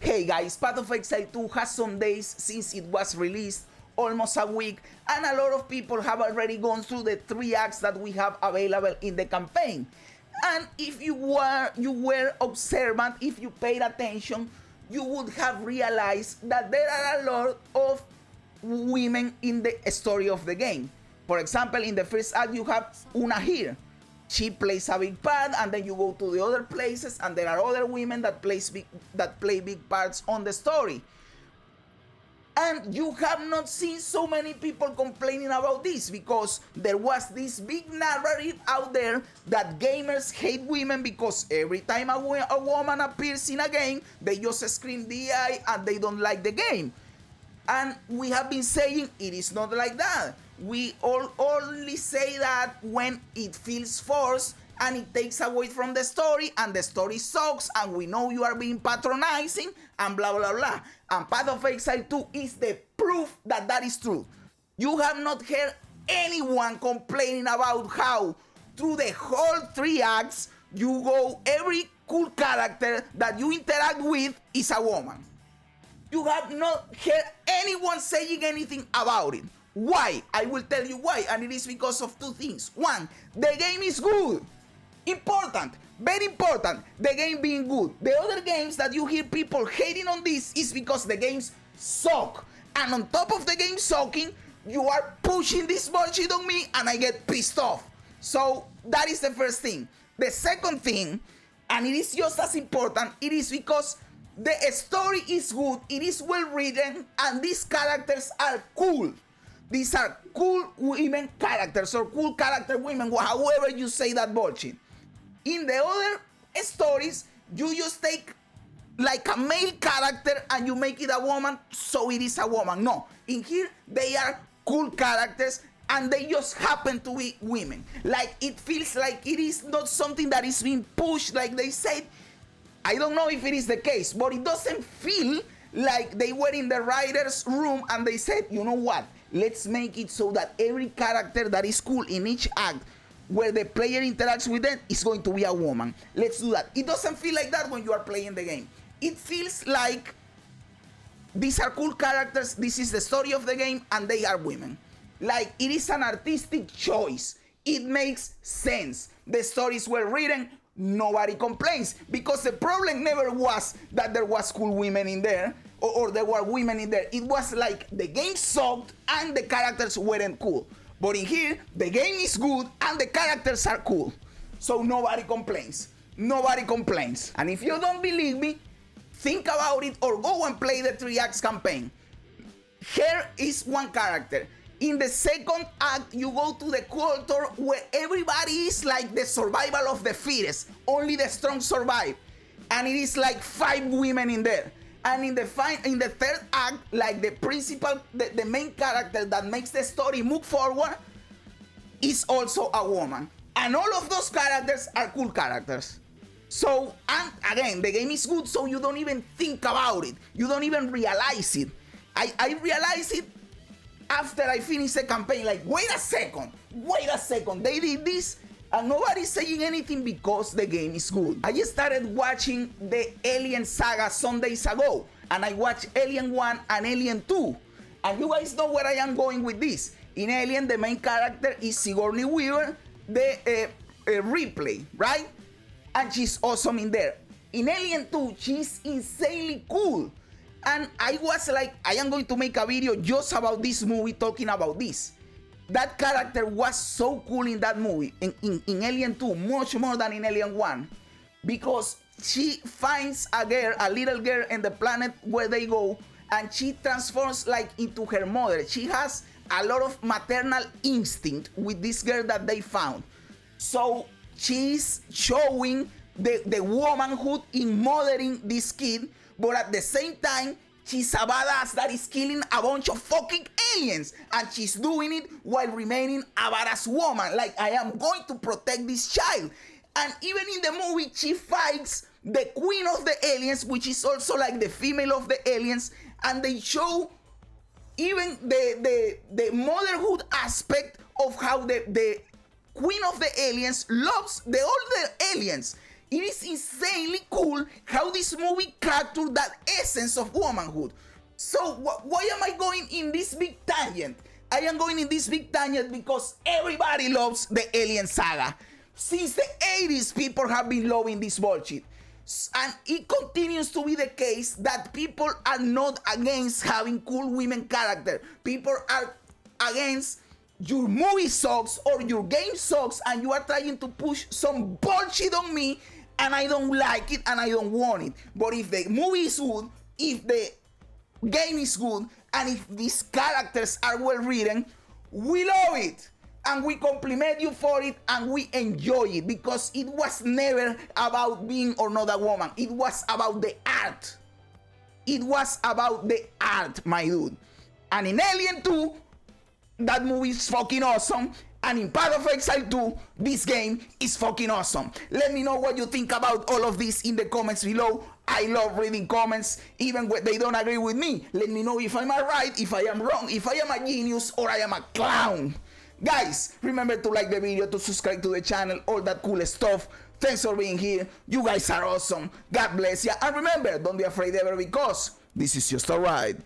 Hey guys, Path of Exile 2 has some days since it was released, almost a week, and a lot of people have already gone through the 3 acts that we have available in the campaign. And if you were observant, if you paid attention, you would have realized that there are a lot of women in the story of the game. For example, in the first act you have Una here. She plays a big part, and then you go to the other places and there are other women that play big parts on the story. And you have not seen so many people complaining about this because there was this big narrative out there that gamers hate women because every time a woman appears in a game, they just scream DEI and they don't like the game. And we have been saying it is not like that. We only say that when it feels forced and it takes away from the story and the story sucks and we know you are being patronizing and blah blah blah. And Path of Exile 2 is the proof that that is true. You have not heard anyone complaining about how through the whole 3 acts you go, every cool character that you interact with is a woman. You have not heard anyone saying anything about it. Why? I will tell you why, and it is because of 2 things. 1, the game is good. Important, very important, the game being good. The other games that you hear people hating on this is because the games suck. And on top of the game sucking, you are pushing this bullshit on me and I get pissed off. So that is the first thing. The second thing, and it is just as important, it is because the story is good, it is well written, and these characters are cool. These are cool women characters or cool character women, however you say that bullshit. In the other stories, you just take like a male character and you make it a woman, so it is a woman. No, in here they are cool characters and they just happen to be women. Like it feels like it is not something that is being pushed like they said. I don't know if it is the case, but it doesn't feel like they were in the writer's room and they said, you know what, let's make it so that every character that is cool in each act where the player interacts with them is going to be a woman. Let's do that. It doesn't feel like that when you are playing the game. It feels like these are cool characters, this is the story of the game, and they are women. Like it is an artistic choice. It makes sense. The story is well written. Nobody complains because the problem never was that there was cool women in there or there were women in there. It was like the game sucked and the characters weren't cool. But in here, the game is good and the characters are cool. So nobody complains. Nobody complains. And if you don't believe me, think about it or go and play the 3 acts campaign. Here is one character. In the second act, you go to the culture where everybody is like the survival of the fittest. Only the strong survive. And it is like 5 women in there. And in the third act, like the principal, the main character that makes the story move forward is also a woman. And all of those characters are cool characters. So, and again, the game is good, so you don't even think about it. You don't even realize it. I realized it after I finished the campaign, like, wait a second, they did this and nobody's saying anything because the game is good. I just started watching the Alien saga some days ago, and I watched Alien 1 and Alien 2. And you guys know where I am going with this. In Alien, the main character is Sigourney Weaver, the Ripley, right? And she's awesome in there. In Alien 2, she's insanely cool. And I was like, I am going to make a video just about this movie talking about this. That character was so cool in that movie, in Alien 2, much more than in Alien 1. Because she finds a little girl in the planet where they go, and she transforms like into her mother. She has a lot of maternal instinct with this girl that they found. So she's showing the womanhood in mothering this kid, but at the same time, she's a badass that is killing a bunch of fucking aliens. And she's doing it while remaining a badass woman. Like, I am going to protect this child. And even in the movie, she fights the queen of the aliens, which is also like the female of the aliens. And they show even the motherhood aspect of how the queen of the aliens loves the older aliens. It is insanely cool how this movie captured that essence of womanhood. So why am I going in this big tangent? I am going in this big tangent because everybody loves the Alien saga. Since the 80s, people have been loving this bullshit. And it continues to be the case that people are not against having cool women character. People are against your movie sucks or your game sucks and you are trying to push some bullshit on me and I don't like it and I don't want it. But if the movie is good, if the game is good, and if these characters are well written, we love it. And we compliment you for it and we enjoy it because it was never about being or not a woman. It was about the art. It was about the art, my dude. And in Alien 2, that movie is fucking awesome. And in Path of Exile 2, this game is fucking awesome. Let me know what you think about all of this in the comments below. I love reading comments, even when they don't agree with me. Let me know if I'm right, if I am wrong, if I am a genius or I am a clown. Guys, remember to like the video, to subscribe to the channel, all that cool stuff. Thanks for being here. You guys are awesome. God bless you. And remember, don't be afraid ever because this is just a ride.